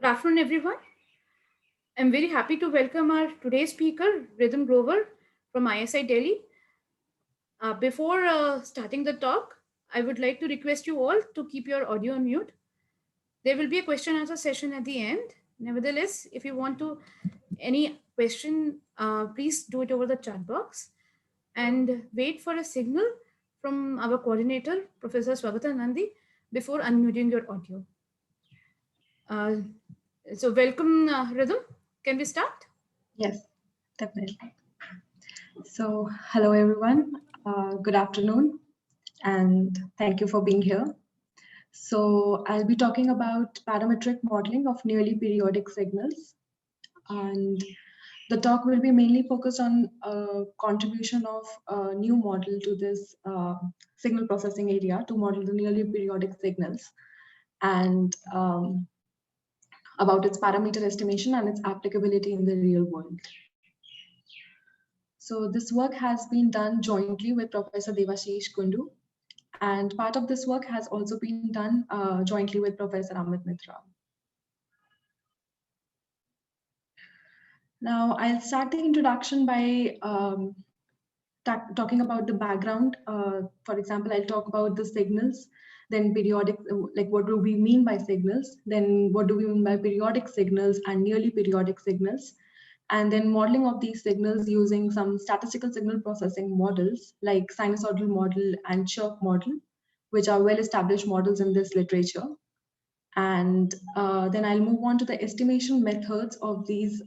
Good afternoon, everyone. I'm very happy to welcome our today's speaker, Rhythm Grover from ISI Delhi. Before starting the talk, I would like to request you all to keep your audio on mute. There will be a question answer session at the end. Nevertheless, if you want to any question, please do it over the chat box and wait for a signal from our coordinator, Professor Swagata Nandi, before unmuting your audio. Uh, so welcome, Rhythm. Can we start? Yes, definitely. So, hello everyone. Good afternoon, and thank you for being here. So, I'll be talking about parametric modeling of nearly periodic signals, and the talk will be mainly focused on contribution of a new model to this signal processing area to model the nearly periodic signals, and about its parameter estimation and its applicability in the real world. So this work has been done jointly with Professor Devashish Kundu, and part of this work has also been done jointly with Professor Amit Mitra. Now I'll start the introduction by talking about the background. For example, I'll talk about the signals, then periodic, like what do we mean by signals, then what do we mean by periodic signals and nearly periodic signals, and then modeling of these signals using some statistical signal processing models like sinusoidal model and chirp model, which are well-established models in this literature. And then I'll move on to the estimation methods of these.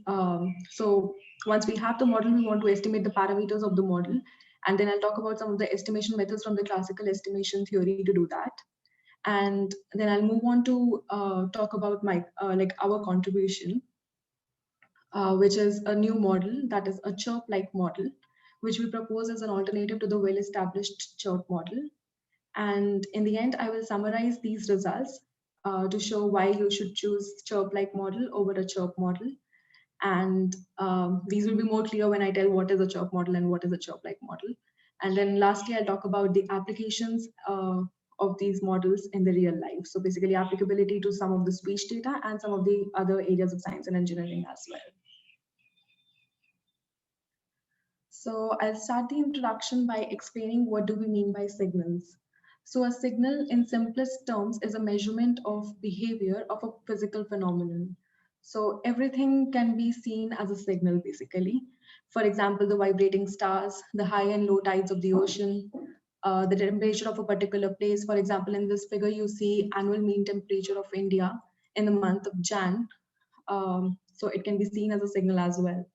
So once we have the model, we want to estimate the parameters of the model. And then I'll talk about some of the estimation methods from the classical estimation theory to do that. And then I'll move on to talk about my like our contribution, which is a new model that is a chirp-like model, which we propose as an alternative to the well-established chirp model. And in the end, I will summarize these results to show why you should choose chirp-like model over a chirp model. And these will be more clear when I tell what is a chirp model and what is a chirp-like model. And then lastly, I'll talk about the applications of these models in the real life. So basically applicability to some of the speech data and some of the other areas of science and engineering as well. So I'll start the introduction by explaining what do we mean by signals. So a signal in simplest terms is a measurement of behavior of a physical phenomenon. So everything can be seen as a signal basically. For example, the vibrating stars, the high and low tides of the ocean, the temperature of a particular place. For example, in this figure, you see annual mean temperature of India in the month of Jan. So it can be seen as a signal as well.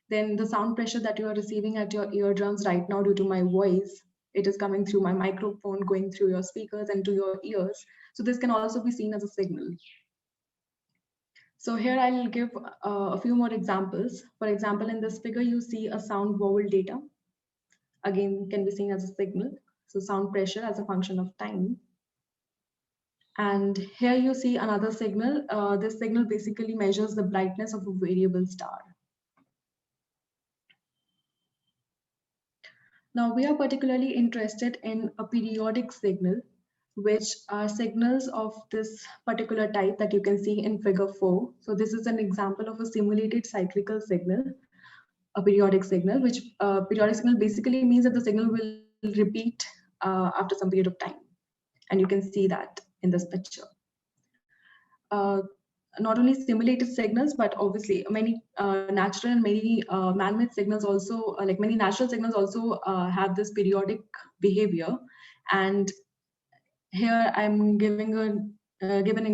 Then the sound pressure that you are receiving at your eardrums right now due to my voice, it is coming through my microphone, going through your speakers and to your ears. So this can also be seen as a signal. So here I'll give a few more examples. For example, in this figure, you see a sound vowel data. Again, can be seen as a signal. So sound pressure as a function of time. And here you see another signal. This signal basically measures the brightness of a variable star. Now we are particularly interested in a periodic signal, which are signals of this particular type that you can see in figure 4. So this is an example of a simulated cyclical signal, a periodic signal, which periodic signal basically means that the signal will repeat after some period of time. And you can see that in this picture. Not only simulated signals, but obviously many natural and many man-made signals also, like many natural signals also have this periodic behavior. And here I'm giving giving an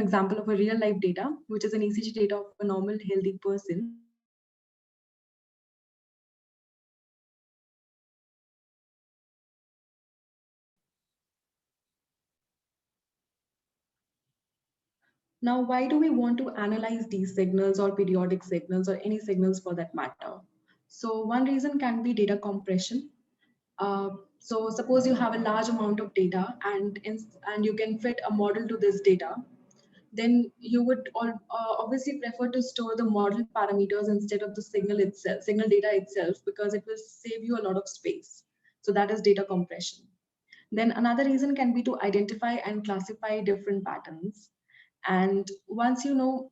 example of a real life data, which is an ECG data of a normal healthy person. Now, why do we want to analyze these signals or periodic signals or any signals for that matter? So one reason can be data compression. So suppose you have a large amount of data and you can fit a model to this data, then you would obviously prefer to store the model parameters instead of the signal itself, signal data itself, because it will save you a lot of space. So that is data compression. Then another reason can be to identify and classify different patterns. And once you know,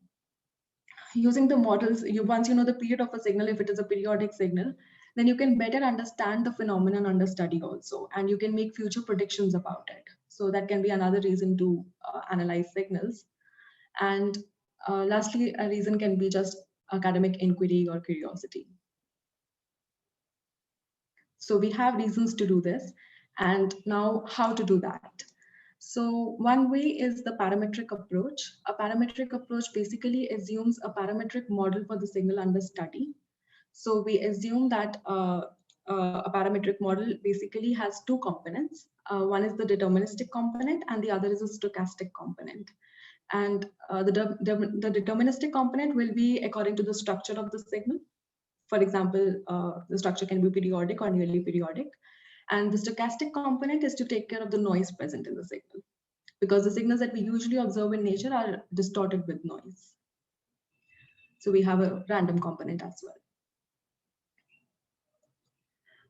using the models, once you know the period of a signal, if it is a periodic signal, then you can better understand the phenomenon under study also, and you can make future predictions about it. So that can be another reason to analyze signals. And lastly, a reason can be just academic inquiry or curiosity. So we have reasons to do this. And now how to do that? So one way is the parametric approach. A parametric approach basically assumes a parametric model for the signal under study. So we assume that a parametric model basically has two components. One is the deterministic component and the other is a stochastic component. And the deterministic component will be according to the structure of the signal. For example, the structure can be periodic or nearly periodic. And the stochastic component is to take care of the noise present in the signal, because the signals that we usually observe in nature are distorted with noise. So we have a random component as well.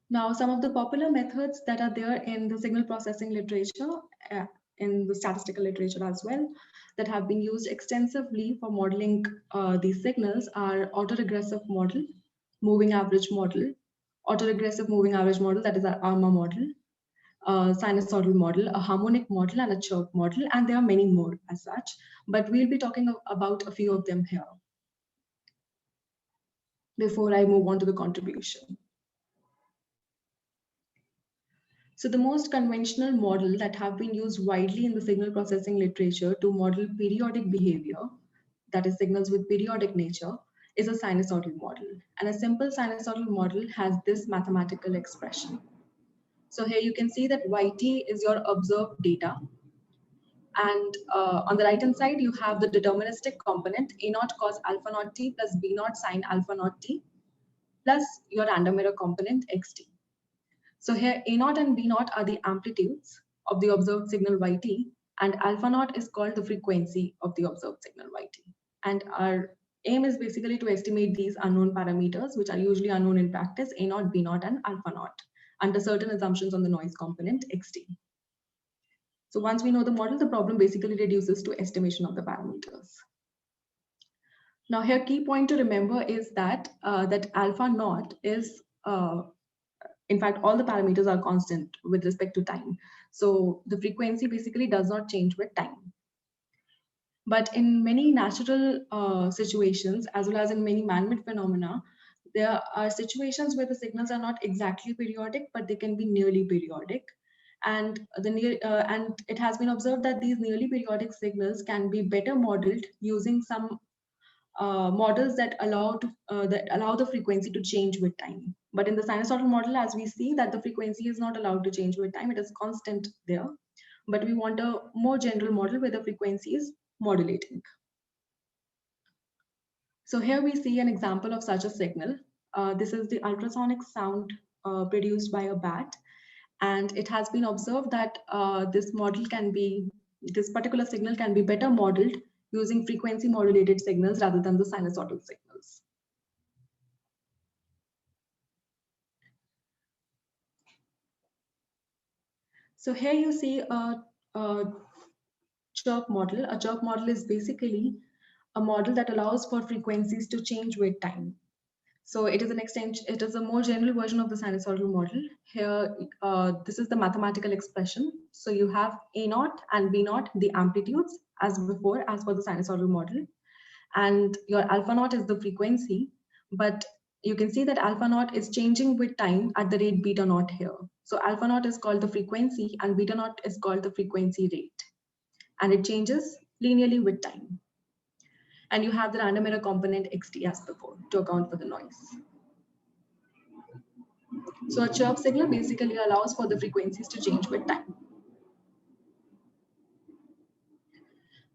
Now, some of the popular methods that are there in the signal processing literature, in the statistical literature as well, that have been used extensively for modeling these signals are autoregressive model, moving average model, autoregressive moving average model, that is our ARMA model, sinusoidal model, a harmonic model, and a chirp model, and there are many more as such, but we'll be talking about a few of them here before I move on to the contribution. So the most conventional model that have been used widely in the signal processing literature to model periodic behavior, that is signals with periodic nature, is a sinusoidal model. And a simple sinusoidal model has this mathematical expression. So here you can see that yt is your observed data. And on the right hand side, you have the deterministic component a naught cos alpha naught t plus b naught sine alpha naught t plus your random error component xt. So here a naught and b naught are the amplitudes of the observed signal yt, and alpha naught is called the frequency of the observed signal yt. And our aim is basically to estimate these unknown parameters, which are usually unknown in practice, a naught, b naught, and alpha naught, under certain assumptions on the noise component xt. So once we know the model, the problem basically reduces to estimation of the parameters. Now here, key point to remember is that that alpha naught is, in fact, all the parameters are constant with respect to time. So the frequency basically does not change with time. But in many natural situations, as well as in many man-made phenomena, there are situations where the signals are not exactly periodic, but they can be nearly periodic. And it has been observed that these nearly periodic signals can be better modeled using some models that allow the frequency to change with time. But in the sinusoidal model, as we see that the frequency is not allowed to change with time, it is constant there. But we want a more general model where the frequency is modulating. So here we see an example of such a signal. This is the ultrasonic sound produced by a bat. And it has been observed that this particular signal can be better modeled using frequency modulated signals rather than the sinusoidal signals. So here you see a chirp model. A chirp model is basically a model that allows for frequencies to change with time. So it is an extension, it is a more general version of the sinusoidal model. Here, this is the mathematical expression. So you have A naught and B naught, the amplitudes as before, as per the sinusoidal model. And your alpha naught is the frequency, but you can see that alpha naught is changing with time at the rate beta naught here. So alpha naught is called the frequency and beta naught is called the frequency rate. And it changes linearly with time. And you have the random error component xt as before to account for the noise. So a chirp signal basically allows for the frequencies to change with time.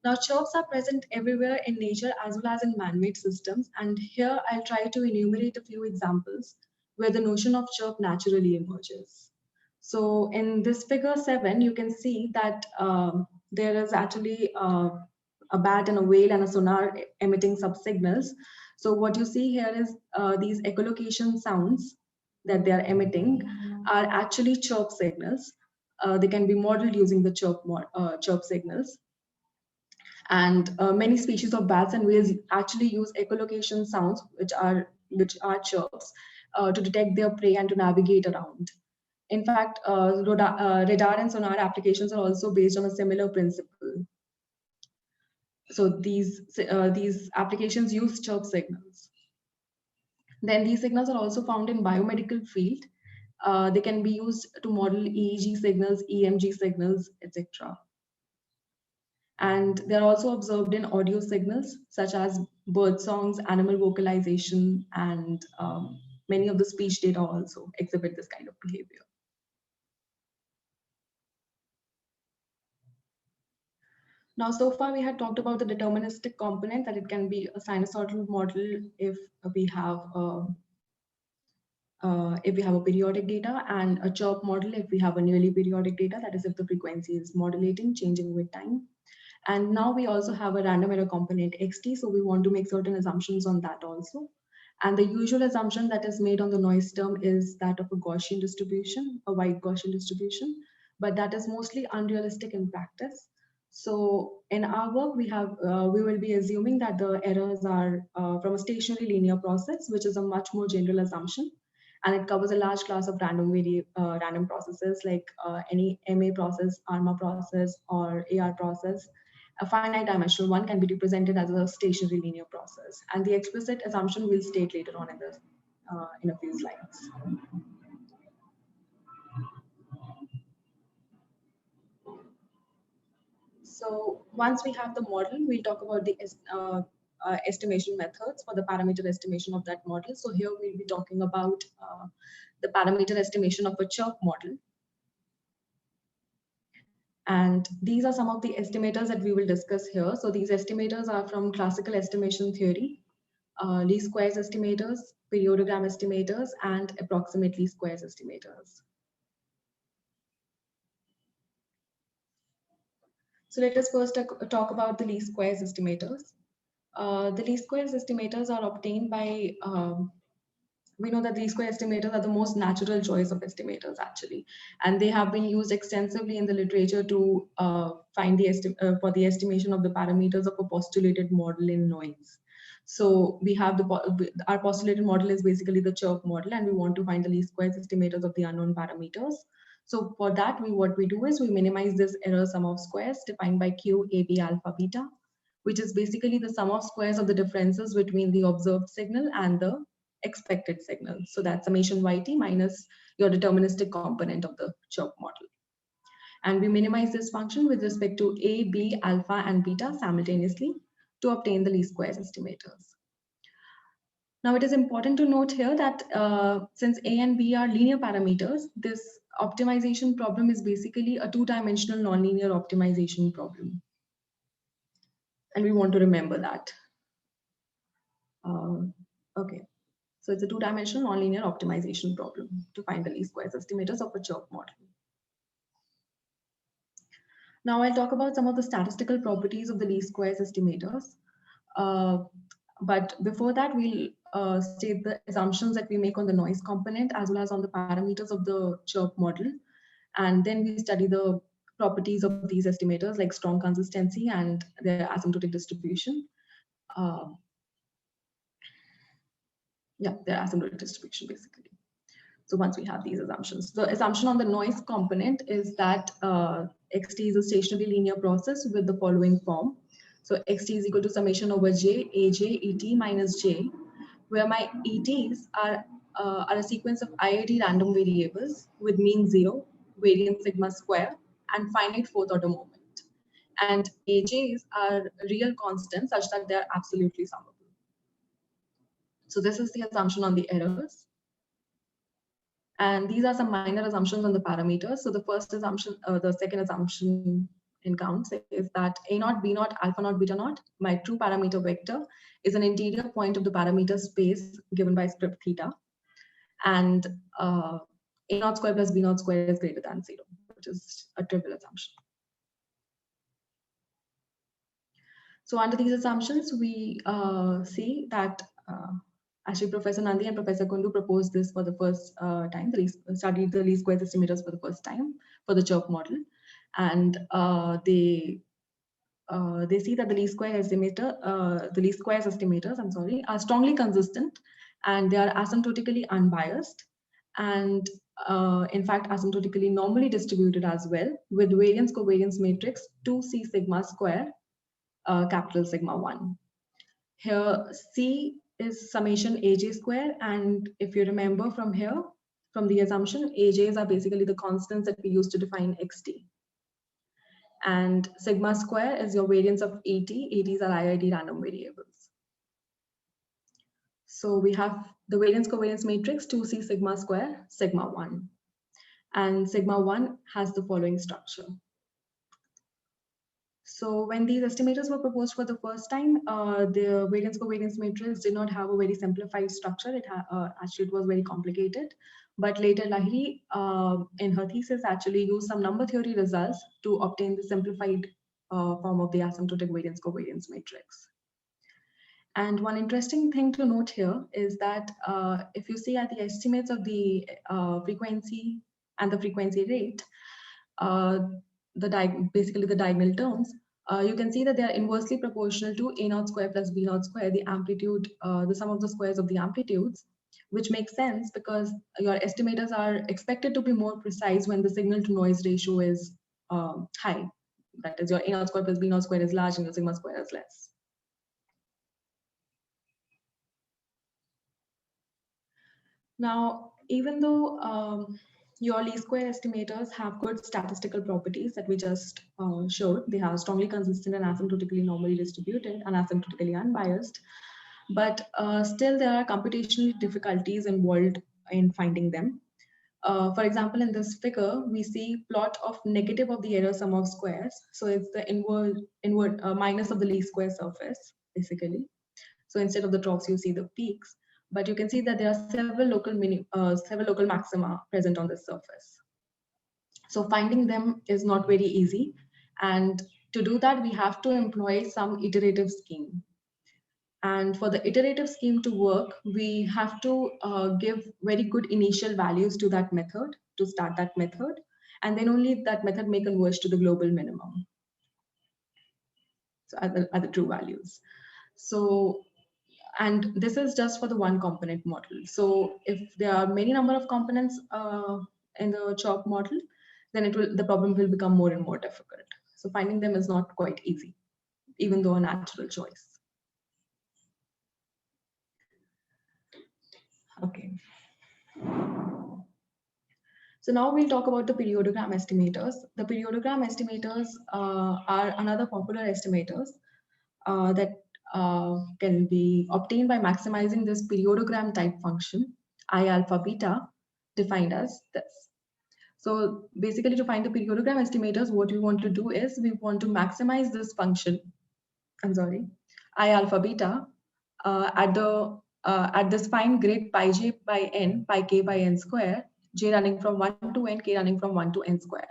Now chirps are present everywhere in nature as well as in man-made systems. And here I'll try to enumerate a few examples where the notion of chirp naturally emerges. So in this figure 7, you can see that there is actually a bat and a whale and a sonar emitting subsignals. So what you see here is these echolocation sounds that they are emitting are actually chirp signals. They can be modeled using the chirp signals. And many species of bats and whales actually use echolocation sounds, which are chirps, to detect their prey and to navigate around. In fact, radar and sonar applications are also based on a similar principle. So these applications use chirp signals. Then these signals are also found in biomedical field. They can be used to model EEG signals, EMG signals, etc. And they're also observed in audio signals such as bird songs, animal vocalization, and many of the speech data also exhibit this kind of behavior. Now, so far we had talked about the deterministic component, that it can be a sinusoidal model if we have a periodic data, and a chirp model if we have a nearly periodic data, that is if the frequency is modulating, changing with time. And now we also have a random error component xt, so we want to make certain assumptions on that also. And the usual assumption that is made on the noise term is that of a Gaussian distribution, a wide Gaussian distribution, but that is mostly unrealistic in practice. So in our work, we will be assuming that the errors are from a stationary linear process, which is a much more general assumption, and it covers a large class of random processes like any MA process, ARMA process, or AR process. A finite dimensional one can be represented as a stationary linear process, and the explicit assumption we'll state later on in a few slides. So once we have the model, we'll talk about the estimation methods for the parameter estimation of that model. So here we'll be talking about the parameter estimation of a chirp model. And these are some of the estimators that we will discuss here. So these estimators are from classical estimation theory, least squares estimators, periodogram estimators, and approximate least squares estimators. So let us first talk about the least squares estimators. The least squares estimators are obtained by, we know that least square estimators are the most natural choice of estimators actually, and they have been used extensively in the literature to find for the estimation of the parameters of a postulated model in noise. So we have our postulated model is basically the chirp model, and we want to find the least squares estimators of the unknown parameters. So for that, what we do is we minimize this error sum of squares defined by Q, A, B, alpha, beta, which is basically the sum of squares of the differences between the observed signal and the expected signal. So that's summation yt minus your deterministic component of the chirp model. And we minimize this function with respect to A, B, alpha, and beta simultaneously to obtain the least squares estimators. Now, it is important to note here that since A and B are linear parameters, this optimization problem is basically a two-dimensional nonlinear optimization problem. And we want to remember that. Okay. So it's a two-dimensional nonlinear optimization problem to find the least squares estimators of a chirp model. Now I'll talk about some of the statistical properties of the least squares estimators. But before that, we'll state the assumptions that we make on the noise component as well as on the parameters of the chirp model. And then we study the properties of these estimators like strong consistency and their asymptotic distribution. Their asymptotic distribution basically. So once we have these assumptions, the assumption on the noise component is that xt is a stationary linear process with the following form. So xt is equal to summation over j, aj, et minus j, where my ets are a sequence of IID random variables with mean 0, variance sigma square, and finite fourth order moment. And ajs are real constants such that they are absolutely summable. So this is the assumption on the errors. And these are some minor assumptions on the parameters. So the first assumption, the second assumption in counts is that A naught, B naught, alpha naught, beta naught, my true parameter vector, is an interior point of the parameter space given by script theta. And A naught square plus B naught square is greater than 0, which is a trivial assumption. So under these assumptions, we see that actually Professor Nandi and Professor Kundu proposed this for the first time. Studied the least squares estimators for the first time for the chirp model. And they they see that the least squares estimators, are strongly consistent, and they are asymptotically unbiased, and in fact asymptotically normally distributed as well, with variance covariance matrix 2c sigma square, capital sigma 1. Here C is summation aj square, and if you remember from here, from the assumption, aj's are basically the constants that we use to define xt. And sigma square is your variance of AT. ATs are IID random variables. So we have the variance covariance matrix 2C sigma square, sigma 1. And sigma 1 has the following structure. So when these estimators were proposed for the first time, the variance covariance matrix did not have a very simplified structure. Actually, it was very complicated. But later, Lahiri, in her thesis, actually used some number theory results to obtain the simplified form of the asymptotic variance covariance matrix. And one interesting thing to note here is that if you see at the estimates of the frequency and the frequency rate, basically the diagonal terms, you can see that they are inversely proportional to A naught square plus B naught square, the amplitude, the sum of the squares of the amplitudes, which makes sense because your estimators are expected to be more precise when the signal to noise ratio is high. That is, your A naught square plus B naught square is large and your sigma square is less. Now, even though your least square estimators have good statistical properties that we just showed, they are strongly consistent and asymptotically normally distributed and asymptotically unbiased, but still there are computational difficulties involved in finding them. For example, in this figure, we see plot of negative of the error sum of squares. So it's the inward minus of the least square surface, basically. So instead of the troughs, you see the peaks. But you can see that there are several local maxima present on this surface. So finding them is not very easy. And to do that, we have to employ some iterative scheme. And for the iterative scheme to work, we have to give very good initial values to that method, to start that method. And then only that method may converge to the global minimum. So at the true values. So, and this is just for the one component model. So if there are many number of components in the CHOP model, then the problem will become more and more difficult. So finding them is not quite easy, even though a natural choice. Okay. So now we'll talk about the periodogram estimators. The periodogram estimators are another popular estimators that can be obtained by maximizing this periodogram type function, I alpha beta, defined as this. So basically, to find the periodogram estimators, what we want to do is we want to maximize this function, I alpha beta, at this fine grid pi j by n, pi k by n square, j running from 1 to n, k running from 1 to n square.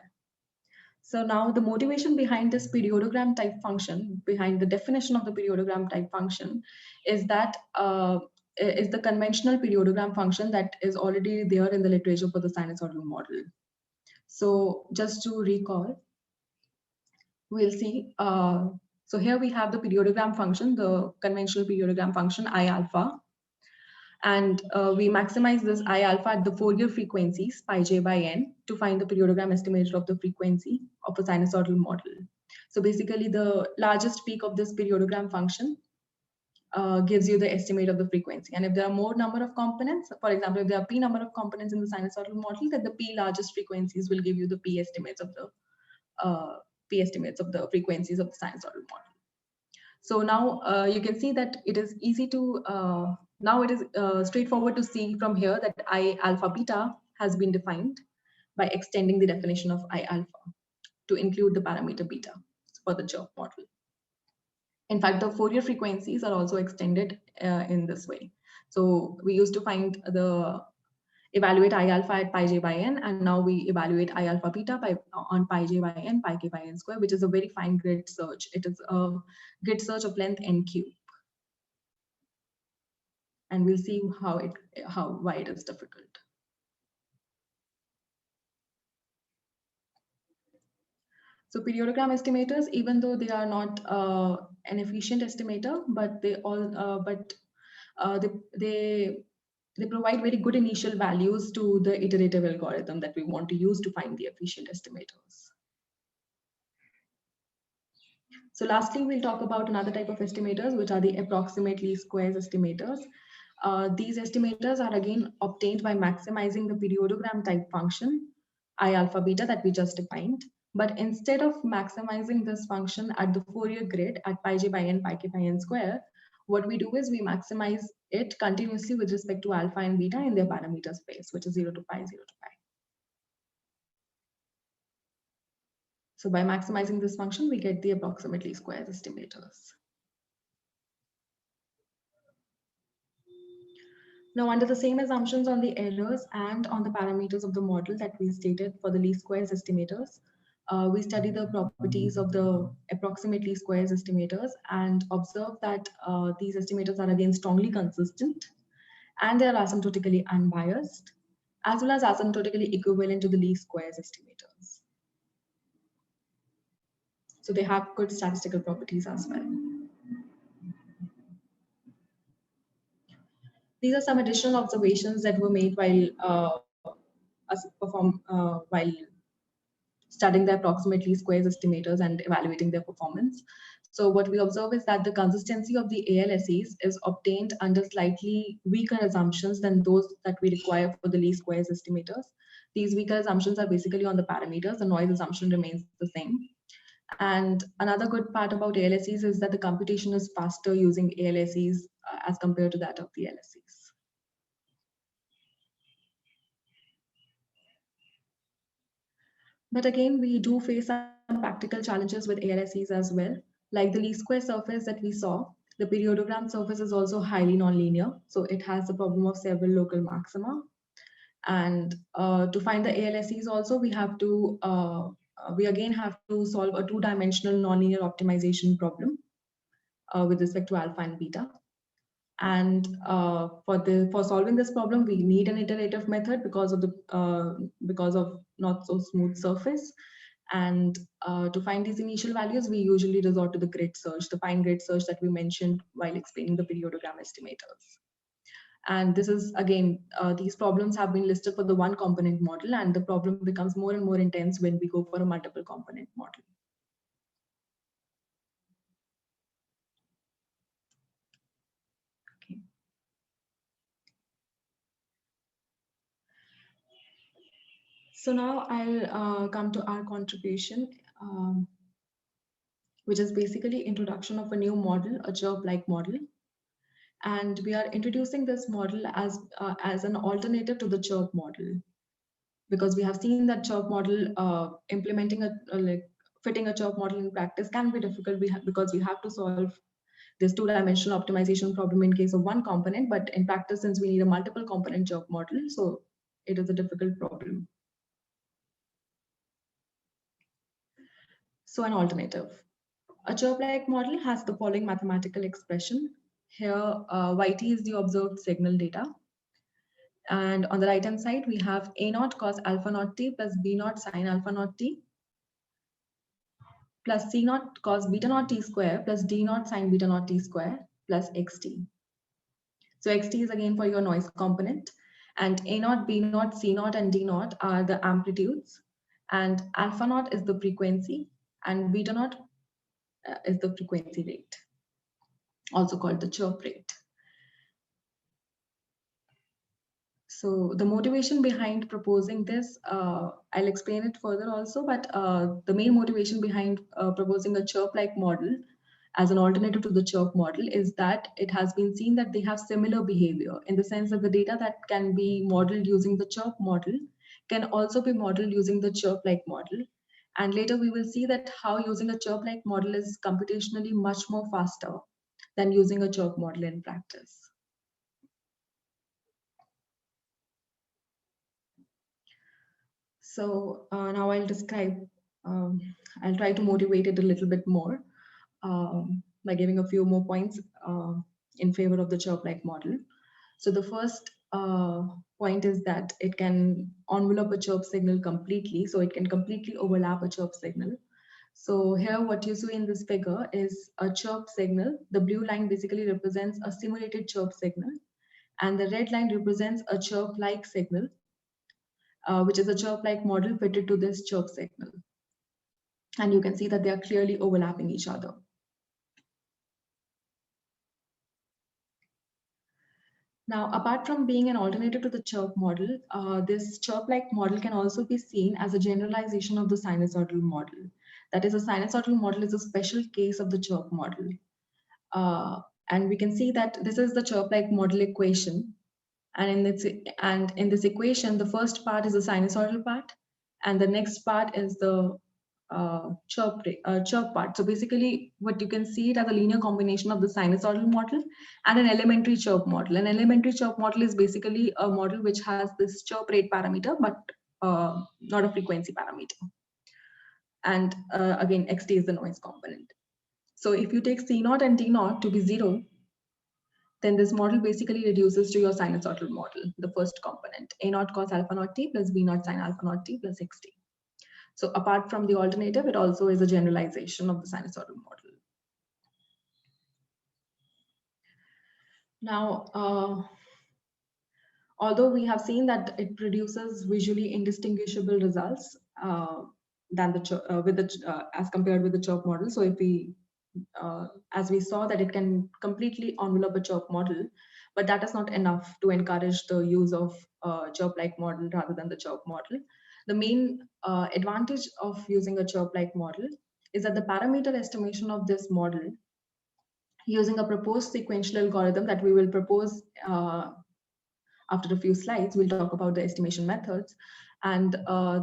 So now the motivation behind this periodogram type function, behind the definition of the periodogram type function, is that is the conventional periodogram function that is already there in the literature for the sinusoidal model. So just to recall, we'll see. So here we have the periodogram function, the conventional periodogram function I alpha. And we maximize this I alpha at the Fourier frequencies, pi j by n, to find the periodogram estimator of the frequency of a sinusoidal model. So basically, the largest peak of this periodogram function gives you the estimate of the frequency. And if there are more number of components, for example, if there are p number of components in the sinusoidal model, then the p largest frequencies will give you the p estimates of the frequencies of the sinusoidal model. So now you can see that it is easy to, now it is straightforward to see from here that I alpha beta has been defined by extending the definition of I alpha to include the parameter beta for the CHOP model. In fact, the Fourier frequencies are also extended in this way. So we used to evaluate I alpha at pi j by n, and now we evaluate I alpha beta on pi j by n, pi k by n square, which is a very fine grid search. It is a grid search of length n cube. And we'll see why it is difficult. So periodogram estimators, even though they are not an efficient estimator, but they provide very good initial values to the iterative algorithm that we want to use to find the efficient estimators. So lastly, we'll talk about another type of estimators, which are the approximate least squares estimators. These estimators are again obtained by maximizing the periodogram type function, I alpha beta, that we just defined. But instead of maximizing this function at the Fourier grid at pi j by n, pi k by n square, what we do is we maximize it continuously with respect to alpha and beta in their parameter space, which is 0 to pi, 0 to pi. So by maximizing this function, we get the approximate least squares estimators. Now, under the same assumptions on the errors and on the parameters of the model that we stated for the least squares estimators, we study the properties of the approximate least squares estimators and observe that these estimators are again strongly consistent and they are asymptotically unbiased, as well as asymptotically equivalent to the least squares estimators. So they have good statistical properties as well. These are some additional observations that were made while studying the approximate least squares estimators and evaluating their performance. So what we observe is that the consistency of the ALSEs is obtained under slightly weaker assumptions than those that we require for the least squares estimators. These weaker assumptions are basically on the parameters. The noise assumption remains the same. And another good part about ALSEs is that the computation is faster using ALSEs as compared to that of the LSEs. But again, we do face some practical challenges with ALSEs as well. Like the least square surface that we saw, the periodogram surface is also highly nonlinear. So it has the problem of several local maxima. And to find the ALSEs also, we again have to solve a two-dimensional nonlinear optimization problem with respect to alpha and beta. And for solving this problem, we need an iterative method because of not so smooth surface. And to find these initial values, we usually resort to the grid search, the fine grid search that we mentioned while explaining the periodogram estimators. And this is again, these problems have been listed for the one component model, and the problem becomes more and more intense when we go for a multiple component model. Okay. So now I'll come to our contribution, which is basically introduction of a new model, a chirp-like model. And we are introducing this model as an alternative to the chirp model, because we have seen that chirp model implementing fitting a chirp model in practice can be difficult because we have to solve this two-dimensional optimization problem in case of one component, but in practice, since we need a multiple component chirp model, so it is a difficult problem. So an alternative. A chirp-like model has the following mathematical expression. Here, yt is the observed signal data. And on the right-hand side, we have a naught cos alpha naught t plus b naught sine alpha naught t plus c naught cos beta naught t square plus d naught sine beta naught t square plus xt. So xt is again for your noise component. And a naught, b naught, c naught, and d naught are the amplitudes. And alpha naught is the frequency. And beta naught is the frequency rate, also called the chirp rate. So the motivation behind proposing this, I'll explain it further also, but the main motivation behind proposing a chirp-like model as an alternative to the chirp model is that it has been seen that they have similar behavior, in the sense that the data that can be modeled using the chirp model can also be modeled using the chirp-like model. And later we will see that how using a chirp-like model is computationally much more faster than using a chirp model in practice. So now I'll describe, I'll try to motivate it a little bit more by giving a few more points in favor of the chirp-like model. So the first point is that it can envelop a chirp signal completely. So it can completely overlap a chirp signal. So here what you see in this figure is a chirp signal. The blue line basically represents a simulated chirp signal, and the red line represents a chirp-like signal, which is a chirp-like model fitted to this chirp signal. And you can see that they are clearly overlapping each other. Now, apart from being an alternative to the chirp model, this chirp-like model can also be seen as a generalization of the sinusoidal model. That is, a sinusoidal model is a special case of the chirp model. And we can see that this is the chirp-like model equation. And in this equation, the first part is the sinusoidal part, and the next part is the chirp part. So basically, what you can see it as a linear combination of the sinusoidal model and an elementary chirp model. An elementary chirp model is basically a model which has this chirp rate parameter, but not a frequency parameter. And again, xt is the noise component. So if you take C0 and T0 to be 0, then this model basically reduces to your sinusoidal model, the first component, A0 cos alpha naught t plus B0 sin alpha naught t plus xt. So apart from the alternative, it also is a generalization of the sinusoidal model. Now, although we have seen that it produces visually indistinguishable results than as compared with the chirp model. So if we, as we saw that it can completely envelop a chirp model, but that is not enough to encourage the use of chirp-like model rather than the chirp model. The main advantage of using a chirp-like model is that the parameter estimation of this model using a proposed sequential algorithm that we will propose after a few slides, we'll talk about the estimation methods. And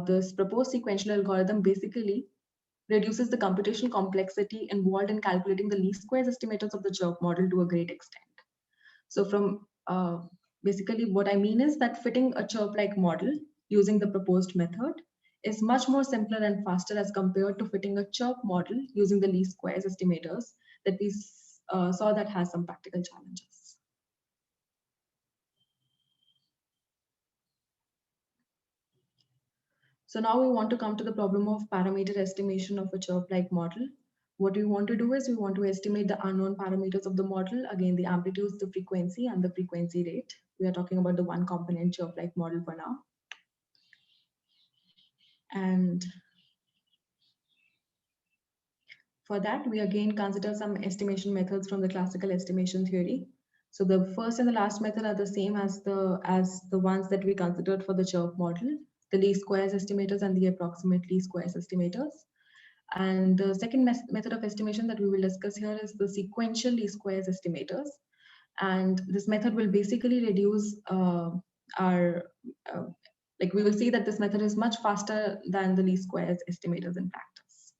this proposed sequential algorithm basically reduces the computational complexity involved in calculating the least squares estimators of the chirp model to a great extent. So from basically what I mean is that fitting a chirp-like model using the proposed method is much more simpler and faster as compared to fitting a chirp model using the least squares estimators that we saw that has some practical challenges. So now we want to come to the problem of parameter estimation of a chirp-like model. What we want to do is we want to estimate the unknown parameters of the model. Again, the amplitudes, the frequency, and the frequency rate. We are talking about the one component chirp-like model for now. And for that, we again consider some estimation methods from the classical estimation theory. So the first and the last method are the same as the ones that we considered for the chirp model, the least squares estimators and the approximate least squares estimators. And the second method of estimation that we will discuss here is the sequential least squares estimators. And this method will basically reduce like we will see that this method is much faster than the least squares estimators in practice.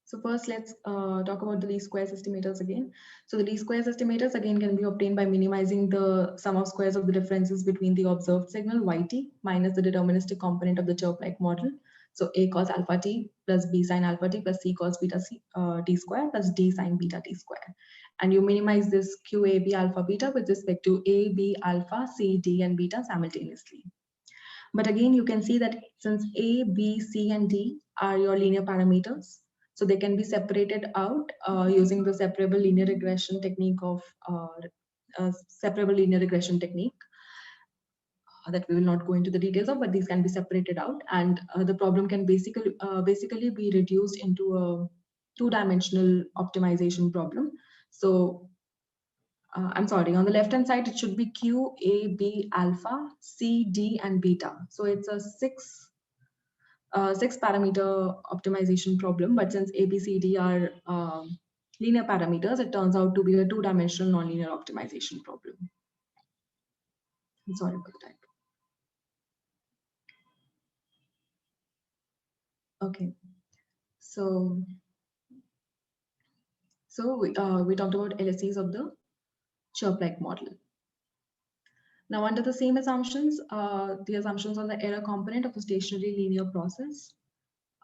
So first, let's talk about the least squares estimators again. So the least squares estimators again can be obtained by minimizing the sum of squares of the differences between the observed signal yt minus the deterministic component of the chirp-like model. So a cos alpha t plus b sin alpha t plus c cos beta t square plus d sin beta t square. And you minimize this QAB alpha beta with respect to a, b, alpha, c, d, and beta simultaneously. But again, you can see that since a, b, c, and d are your linear parameters, so they can be separated out using the separable linear regression technique of that we will not go into the details of, but these can be separated out, and the problem can basically be reduced into a two-dimensional optimization problem. So I'm sorry, on the left-hand side, it should be Q, A, B, alpha, C, D, and beta. So it's a six parameter optimization problem, but since A, B, C, D are linear parameters, it turns out to be a two-dimensional nonlinear optimization problem. I'm sorry about that. Okay, so we talked about LSEs of the chirp-like model. Now, under the same assumptions, the assumptions on the error component of a stationary linear process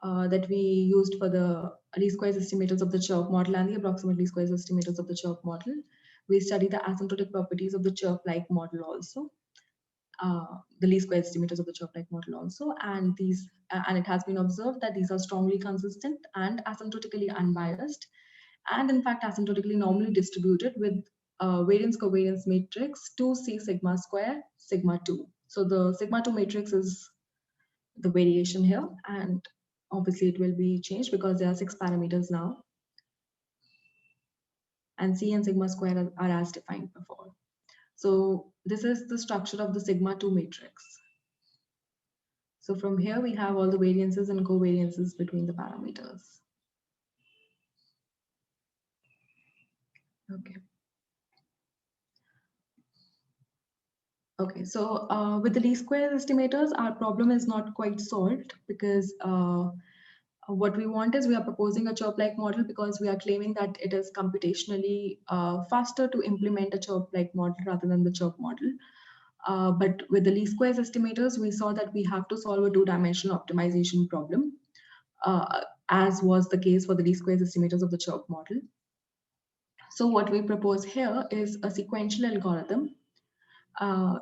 that we used for the least squares estimators of the chirp model and the approximate least squares estimators of the chirp model. We study the asymptotic properties of the chirp-like model also. the least square estimators of the chirp-like model also, and it has been observed that these are strongly consistent and asymptotically unbiased, and in fact asymptotically normally distributed with variance covariance matrix 2c sigma square sigma 2. So the sigma 2 matrix is the variation here, and obviously it will be changed because there are 6 parameters now, and c and sigma square are as defined before. So this is the structure of the sigma 2 matrix. So from here we have all the variances and covariances between the parameters. Okay. Okay, so with the least square estimators, our problem is not quite solved because what we want is we are proposing a chirp-like model because we are claiming that it is computationally faster to implement a chirp-like model rather than the chirp model. But with the least squares estimators, we saw that we have to solve a two-dimensional optimization problem, as was the case for the least squares estimators of the chirp model. So what we propose here is a sequential algorithm.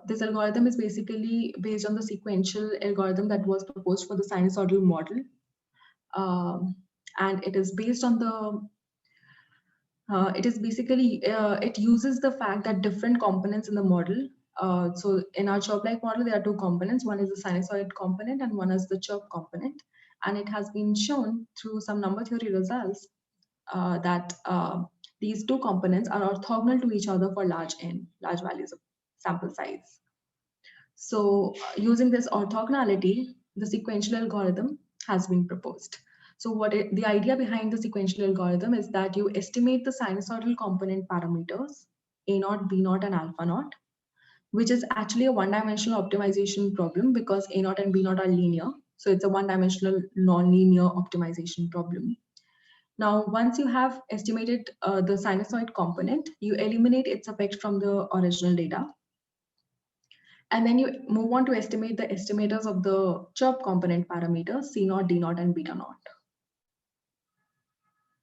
This algorithm is basically based on the sequential algorithm that was proposed for the sinusoidal model. And it is based on the, it uses the fact that different components in the model. So in our chirp-like model, there are two components. One is the sinusoid component and one is the chirp component. And it has been shown through some number theory results that these two components are orthogonal to each other for large values of sample size. So using this orthogonality, the sequential algorithm has been proposed. So the idea behind the sequential algorithm is that you estimate the sinusoidal component parameters, A0, B0, and alpha naught, which is actually a one-dimensional optimization problem because A0 and B0 are linear. So it's a one-dimensional non-linear optimization problem. Now, once you have estimated the sinusoid component, you eliminate its effect from the original data. And then you move on to estimate the estimators of the chirp component parameters, C0, D0, and beta naught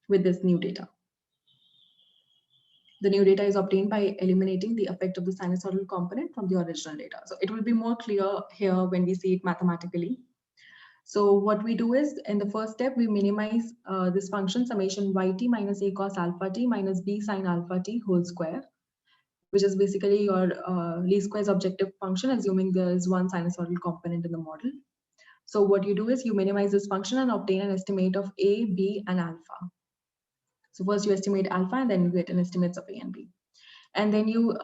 with this new data. The new data is obtained by eliminating the effect of the sinusoidal component from the original data. So it will be more clear here when we see it mathematically. So what we do is, in the first step, we minimize this function summation yt minus a cos alpha t minus b sin alpha t whole square, which is basically your least squares objective function, assuming there is one sinusoidal component in the model. So what you do is you minimize this function and obtain an estimate of a, b, and alpha. So first you estimate alpha and then you get an estimates of a and b. And then you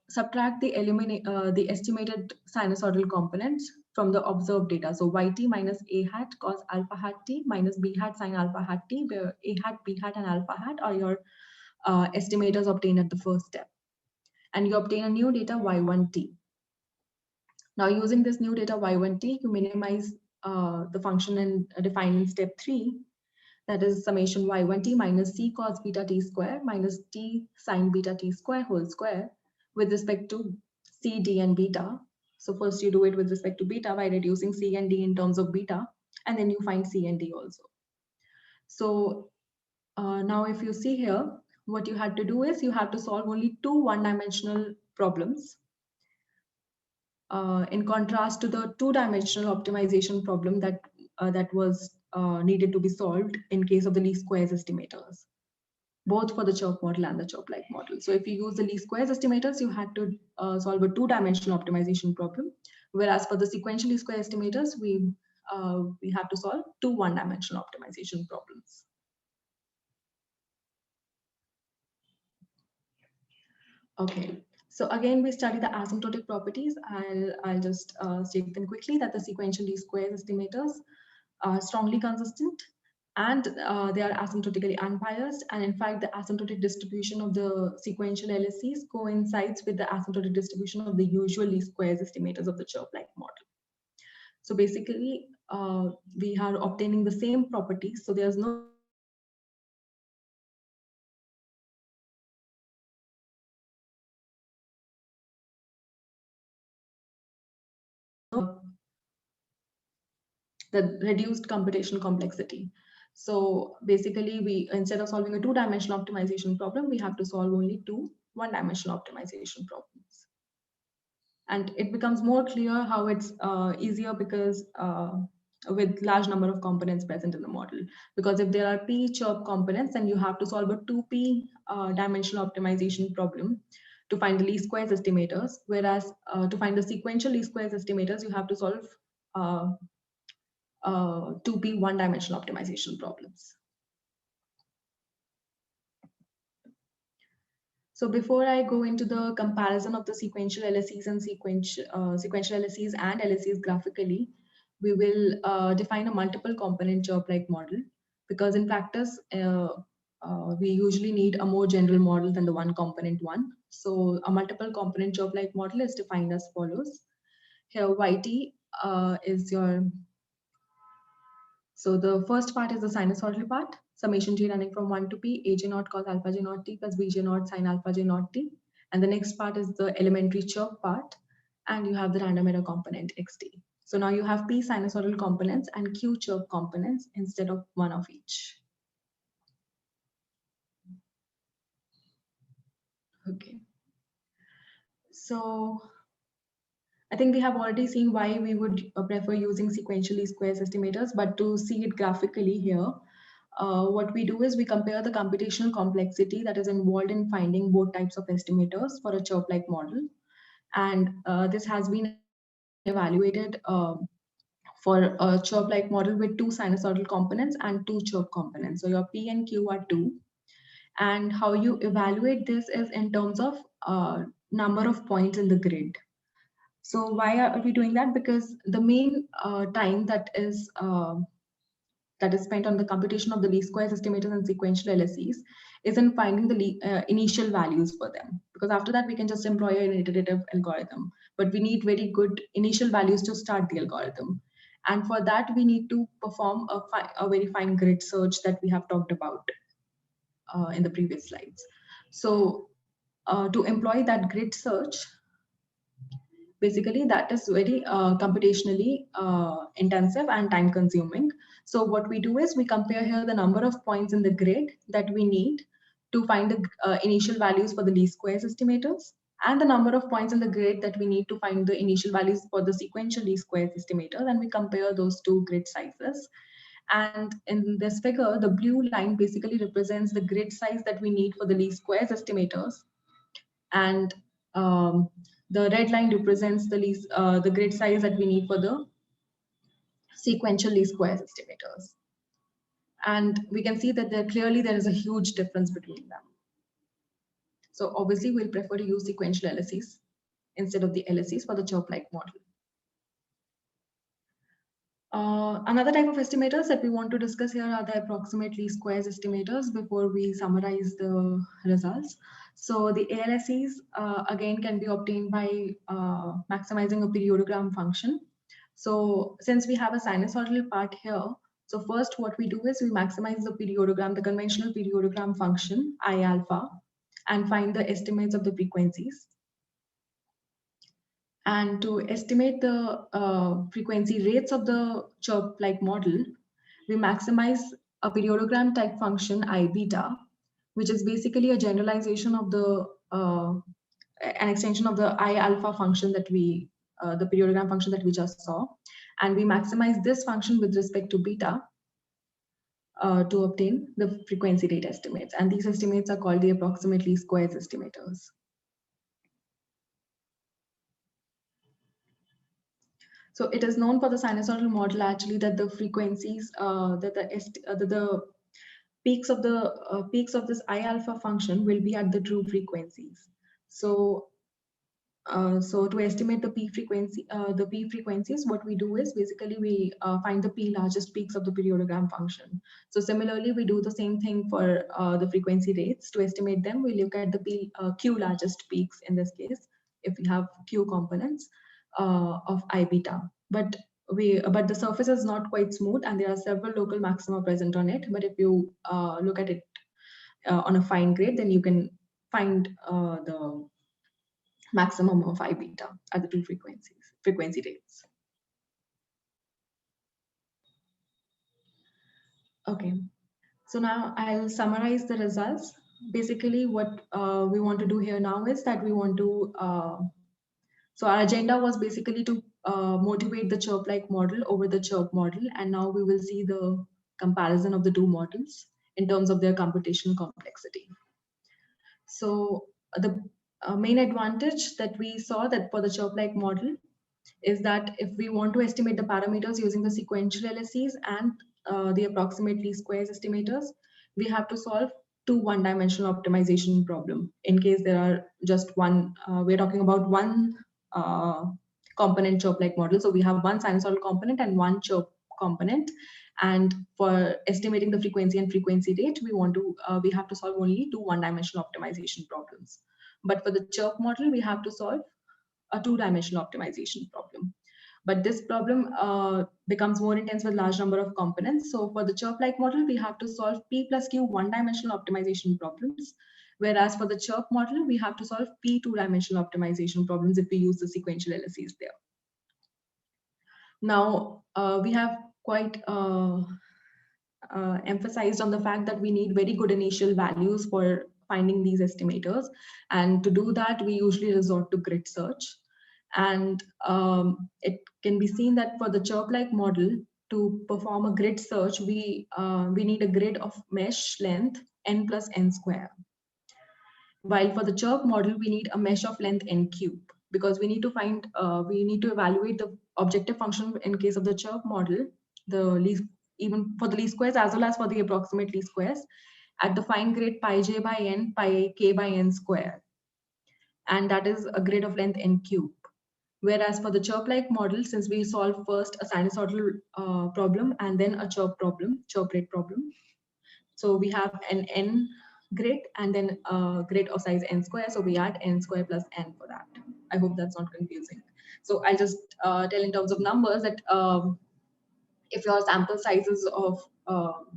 subtract the estimated sinusoidal components from the observed data. So yt minus a hat cos alpha hat t minus b hat sin alpha hat t, where a hat, b hat, and alpha hat are your estimators obtained at the first step. And you obtain a new data y1t. Now using this new data y1t, you minimize the function and define in step 3, that is summation y1t minus c cos beta t square minus t sin beta t square whole square with respect to c, d, and beta. So first you do it with respect to beta by reducing c and d in terms of beta, and then you find c and d also. So now if you see here, what you had to do is you have to solve only two one-dimensional problems. In contrast to the two-dimensional optimization problem that was needed to be solved in case of the least squares estimators, both for the chirp model and the chirp-like model. So if you use the least squares estimators, you had to solve a two-dimensional optimization problem, whereas for the sequential least square estimators, we have to solve two one-dimensional optimization problems. Okay. So again, we study the asymptotic properties. I'll just state them quickly, that the sequential least squares estimators are strongly consistent and they are asymptotically unbiased. And in fact, the asymptotic distribution of the sequential LSCs coincides with the asymptotic distribution of the usual least squares estimators of the chirp-like model. So basically, we are obtaining the same properties. So there's no the reduced computation complexity. So basically, we, instead of solving a two-dimensional optimization problem, we have to solve only two one-dimensional optimization problems. And it becomes more clear how it's easier because with large number of components present in the model. Because if there are p chirp components, then you have to solve a 2p dimensional optimization problem to find the least squares estimators. Whereas to find the sequential least squares estimators, you have to solve 2p one-dimensional optimization problems. So before I go into the comparison of the sequential LSEs and sequential LSEs and LSEs graphically, we will define a multiple component chirp-like model, because in practice, we usually need a more general model than the one component one. So a multiple component chirp-like model is defined as follows. Here, YT is your, so the first part is the sinusoidal part, summation t running from 1 to p, aj naught cos alpha j naught t plus bj naught sin alpha j naught t. And the next part is the elementary chirp part, and you have the random error component xt. So now you have p sinusoidal components and q chirp components instead of one of each. Okay. So I think we have already seen why we would prefer using sequential least squares estimators, but to see it graphically here, what we do is we compare the computational complexity that is involved in finding both types of estimators for a chirp-like model. And this has been evaluated for a chirp-like model with 2 sinusoidal components and 2 chirp components. So your P and Q are 2. And how you evaluate this is in terms of number of points in the grid. So why are we doing that? Because the main time that is spent on the computation of the least squares estimators and sequential LSEs is in finding the initial values for them. Because after that, we can just employ an iterative algorithm. But we need very good initial values to start the algorithm. And for that, we need to perform a very fine grid search that we have talked about in the previous slides. So to employ that grid search, basically that is very computationally intensive and time consuming. So what we do is we compare here the number of points in the grid that we need to find the initial values for the least squares estimators, and the number of points in the grid that we need to find the initial values for the sequential least squares estimators, and we compare those two grid sizes. And in this figure, the blue line basically represents the grid size that we need for the least squares estimators, and the red line represents the grid size that we need for the sequential least squares estimators. And we can see that there is a huge difference between them. So obviously we'll prefer to use sequential LSEs instead of the LSEs for the chirp-like model. Another type of estimators that we want to discuss here are the approximate least squares estimators before we summarize the results. So the ALSEs again can be obtained by maximizing a periodogram function. So since we have a sinusoidal part here, so first what we do is we maximize the periodogram, the conventional periodogram function I alpha, and find the estimates of the frequencies. And to estimate the frequency rates of the chirp-like model, we maximize a periodogram type function I beta, which is basically a generalization of the an extension of the I alpha function that we the periodogram function that we just saw, and we maximize this function with respect to beta to obtain the frequency rate estimates, and these estimates are called the approximate least squares estimators. So it is known for the sinusoidal model actually that the frequencies that the peaks of this I alpha function will be at the true frequencies. So so to estimate the p frequencies, what we do is basically we find the p largest peaks of the periodogram function. So similarly, we do the same thing for the frequency rates. To estimate them, we look at the q largest peaks in this case, if we have q components of I beta. But the surface is not quite smooth, and there are several local maxima present on it. But if you look at it on a fine grade, then you can find the maximum of I beta at the two frequency rates. Okay, so now I'll summarize the results. Basically, what we want to do here now is that we want to So our agenda was basically to motivate the chirp-like model over the chirp model. And now we will see the comparison of the two models in terms of their computational complexity. So the main advantage that we saw that for the chirp-like model is that if we want to estimate the parameters using the sequential LSEs and the approximate least squares estimators, we have to solve two one-dimensional optimization problem. In case there are just one, we're talking about one component chirp-like model. So we have one sinusoidal component and one chirp component. And for estimating the frequency and frequency rate, we have to solve only two one-dimensional optimization problems. But for the chirp model, we have to solve a two-dimensional optimization problem. But this problem becomes more intense with large number of components. So for the chirp-like model, we have to solve P plus Q one-dimensional optimization problems. Whereas for the chirp model, we have to solve P two-dimensional optimization problems if we use the sequential LSEs there. Now, we have quite emphasized on the fact that we need very good initial values for finding these estimators. And to do that, we usually resort to grid search. And it can be seen that for the chirp-like model, to perform a grid search, we need a grid of mesh length n plus n square. While for the chirp model, we need a mesh of length n cube, because we need to evaluate the objective function in case of the chirp model, even for the least squares as well as for the approximate least squares, at the fine grid pi j by n pi k by n square. And that is a grid of length n cube. Whereas for the chirp-like model, since we solve first a sinusoidal problem and then a chirp rate problem. So we have an n grid and then a grid of size n square. So we add n square plus n for that. I hope that's not confusing. So I'll just tell in terms of numbers that if your sample size is of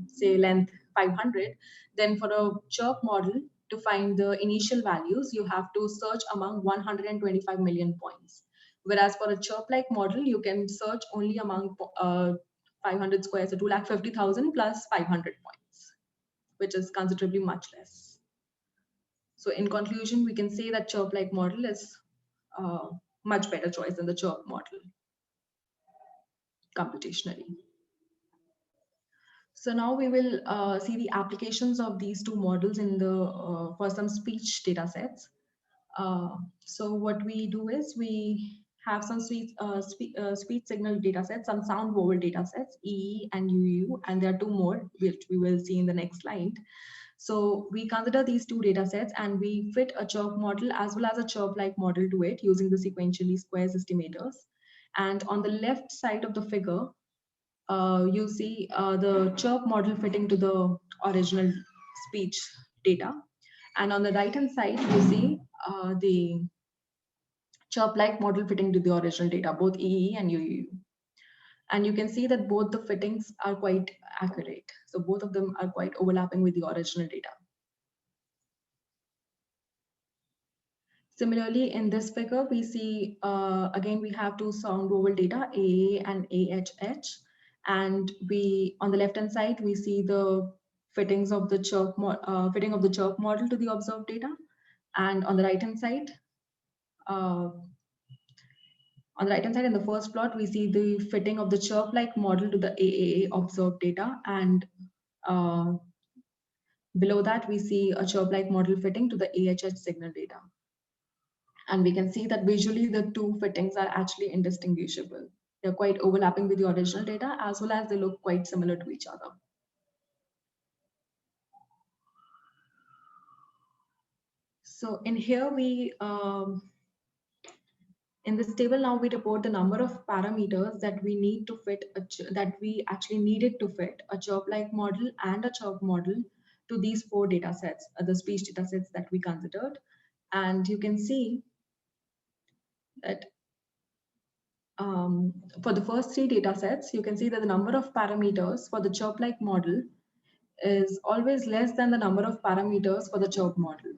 say length 500, then for a chirp model, to find the initial values, you have to search among 125 million points. Whereas for a chirp-like model, you can search only among 500 squares, so 250,000 plus 500 points, which is considerably much less. So in conclusion, we can say that chirp-like model is a much better choice than the chirp model computationally. So now we will see the applications of these two models in the for some speech data sets. So what we do is we have some speech signal data sets, some sound vowel data sets, EE and UU, and there are two more, which we will see in the next slide. So we consider these two data sets and we fit a chirp model as well as a chirp-like model to it using the sequentially squares estimators. And on the left side of the figure, you see the chirp model fitting to the original speech data. And on the right-hand side, you see the chirp-like model fitting to the original data, both EE and UU. And you can see that both the fittings are quite accurate. So both of them are quite overlapping with the original data. Similarly, in this figure, we see, again, we have two sound vowel data, AA and AHH. And on the left-hand side, we see the fittings of the fitting of the chirp model to the observed data. And on the right-hand side, in the first plot, we see the fitting of the chirp-like model to the AAA observed data. And below that, we see a chirp-like model fitting to the AHH signal data. And we can see that visually the two fittings are actually indistinguishable. They're quite overlapping with the original data, as well as they look quite similar to each other. So in here, in this table now, we report the number of parameters that we need to fit, that we actually needed to fit a chirp-like model and a chirp model to these four data sets, the speech data sets that we considered. And you can see that for the first three data sets, you can see that the number of parameters for the chirp-like model is always less than the number of parameters for the chirp model.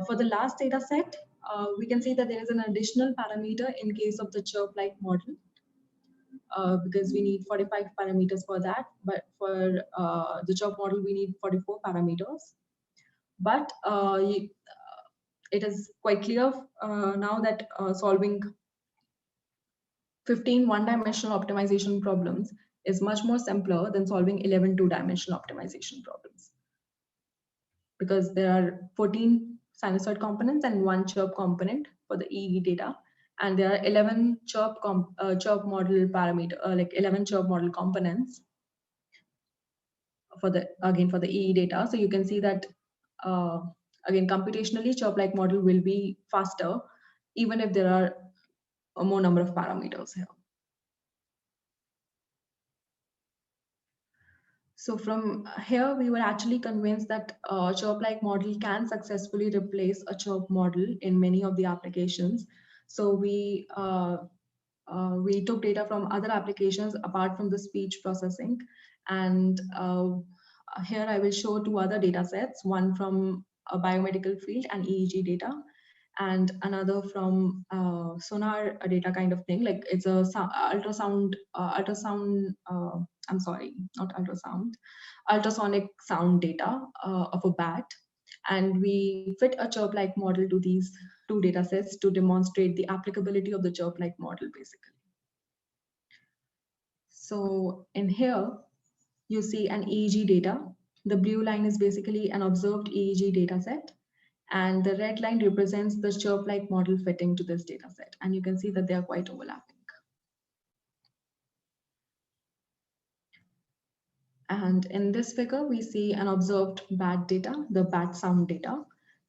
For the last data set, we can see that there is an additional parameter in case of the chirp-like model, because we need 45 parameters for that, but for the chirp model, we need 44 parameters. But it is quite clear now that solving 15 one-dimensional optimization problems is much more simpler than solving 11 two-dimensional optimization problems, because there are 14 sinusoid components and one chirp component for the EEG data, and there are 11 chirp model parameter, like 11 chirp model components for the EE data. So you can see that again, computationally, chirp-like model will be faster, even if there are a more number of parameters here. So from here, we were actually convinced that a chirp-like model can successfully replace a chirp model in many of the applications. So we took data from other applications apart from the speech processing. And here I will show two other data sets, one from a biomedical field and EEG data, and another from sonar data kind of thing. Like it's a I'm sorry, not ultrasound, ultrasonic sound data of a bat. And we fit a chirp-like model to these two data sets to demonstrate the applicability of the chirp-like model, basically. So in here, you see an EEG data. The blue line is basically an observed EEG data set, and the red line represents the chirp-like model fitting to this data set. And you can see that they are quite overlapping. And in this figure, we see an observed bat data, the bat sound data,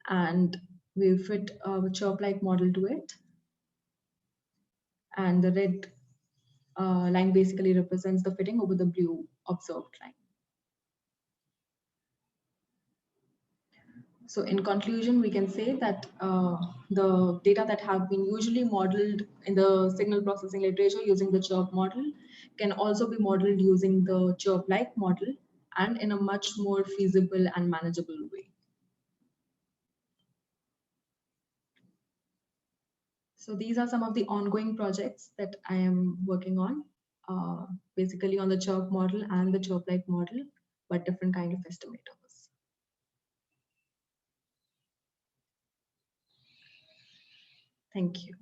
and we fit a chirp-like model to it. And the red line basically represents the fitting over the blue observed line. So in conclusion, we can say that the data that have been usually modeled in the signal processing literature using the chirp model can also be modeled using the chirp-like model, and in a much more feasible and manageable way. So these are some of the ongoing projects that I am working on, basically on the chirp model and the chirp-like model, but different kind of estimators. Thank you.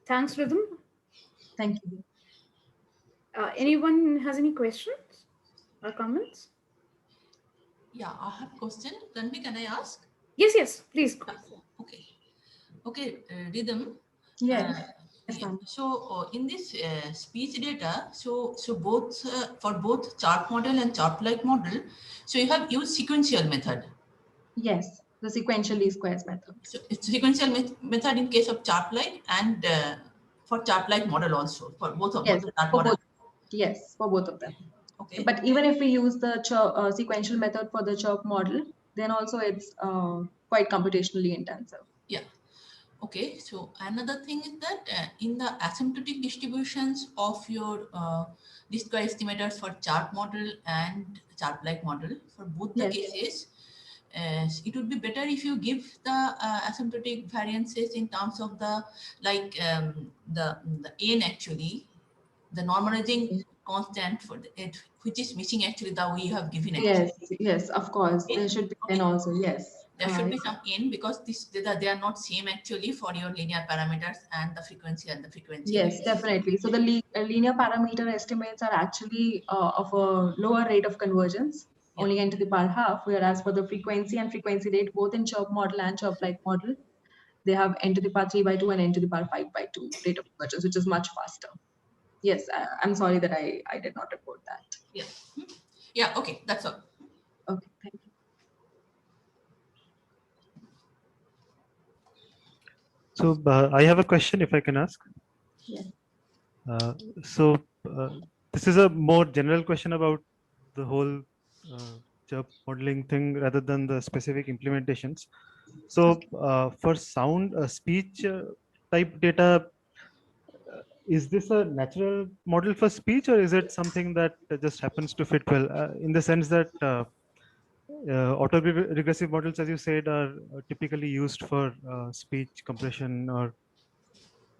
Thanks, Rhythm. Thank you. Anyone has any questions or comments? Yeah, I have a question. Ranvi, can I ask? Yes, please. Okay, Rhythm. Yes. Yeah. So in this speech data, so both for both chart model and chart-like model, so you have used sequential method. Yes, the sequential least squares method. So it's sequential method in case of chart-like and for chart-like model also for both of yes, them. Yes, for both of them. Okay. But even if we use the sequential method for the chirp model, then also it's quite computationally intensive. Yeah. Okay. So another thing is that in the asymptotic distributions of your least square estimators for chart model and chart-like model, for both the cases, it would be better if you give the asymptotic variances in terms of the the n actually, the normalizing constant for it, which is missing actually the way you have given actually. Yes, of course. There should be n also, yes. There should be some n because this data, they are not same actually for your linear parameters and the frequency Yes, definitely. So the linear parameter estimates are actually of a lower rate of convergence, only n to the power half, whereas for the frequency and frequency rate, both in chirp model and chirp-like model, they have n to the power 3/2 and n to the power 5/2 rate of convergence, which is much faster. Yes, I'm sorry that I did not report that. Yeah, okay, that's all. Okay, thank you. So I have a question, if I can ask. Yes. This is a more general question about the whole chirp modeling thing rather than the specific implementations. So for sound speech type data, is this a natural model for speech, or is it something that just happens to fit well in the sense that autoregressive models, as you said, are typically used for speech compression or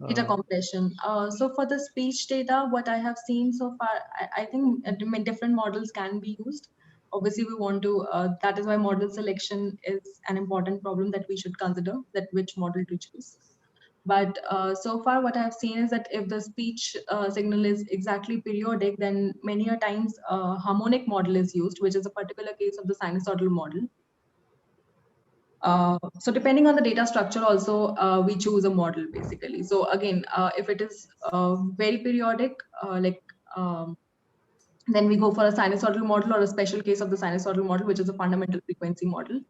Data compression. So for the speech data, what I have seen so far, I think different models can be used. obviously we want to, that is why model selection is an important problem that we should consider, that which model to choose. But so far what I've seen is that if the speech signal is exactly periodic, then many a times harmonic model is used, which is a particular case of the sinusoidal model. So depending on the data structure also, we choose a model basically. So again, if it is very periodic, then we go for a sinusoidal model or a special case of the sinusoidal model, which is a fundamental frequency model.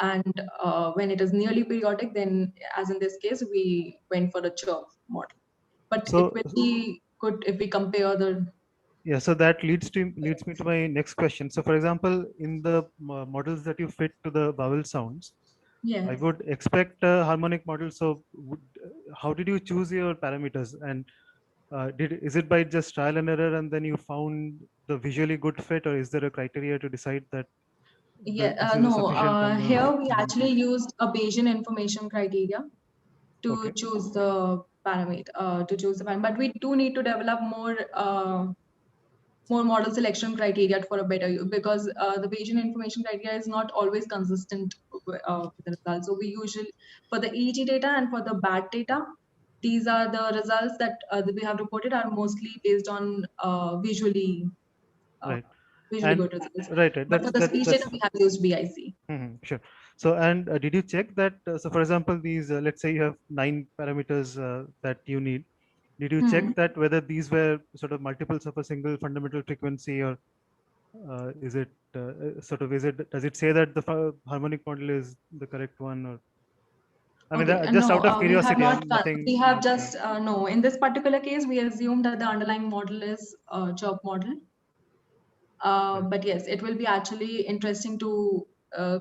And when it is nearly periodic, then as in this case, we went for the chirp model. But So- it will be good if we compare the. Yeah, so that leads me to my next question. So for example, in the models that you fit to the vowel sounds, Yes. I would expect a harmonic model. So how did you choose your parameters? And is it by just trial and error and then you found the visually good fit, or is there a criteria to decide that Yeah, this is a no, sufficient number here of we harmonic actually models? used a Bayesian information criteria to Okay. choose the parameter, but we do need to develop more model selection criteria for a better use, because the Bayesian information criteria is not always consistent with the results. So we usually, for the EEG data and for the BAT data, these are the results that we have reported are mostly based on visually Right. visually And good results. right. But for the speech data, we have used BIC. Sure. So, and did you check that? So, for example, these, let's say you have 9 parameters that you need. Did you check that whether these were sort of multiples of a single fundamental frequency, or is it does it say that the harmonic model is the correct one? Or I mean, Okay, just no, out of we have curiosity, not. nothing. We have just no. In this particular case, we assume that the underlying model is chirp model. But yes, it will be actually interesting to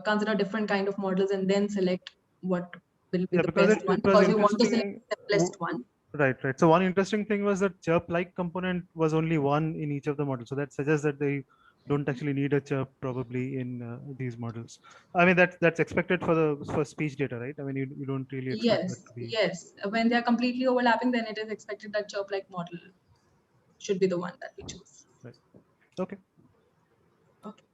consider different kind of models and then select what will be Yeah, the because best it one, was because we want to select interesting. the simplest one. Right. So one interesting thing was that chirp-like component was only one in each of the models. So that suggests that they don't actually need a chirp probably in these models. I mean, that's expected for speech data, right? I mean, you don't really expect that Yes, to be. yes. When they are completely overlapping, then it is expected that chirp-like model should be the one that we choose. Right. Okay. Okay.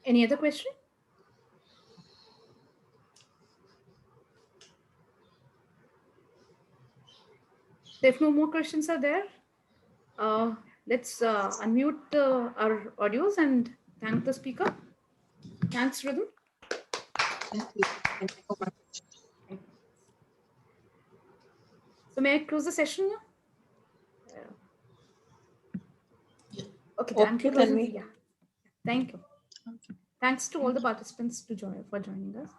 Any other question? If no more questions are there, let's unmute our audios and thank the speaker. Thanks, Rhythm. Thank you. Thank you so much. So may I close the session now? Yeah. Okay, Okay, thank you. Tanvi. Yeah. Thank you. Thanks to all the participants for joining us.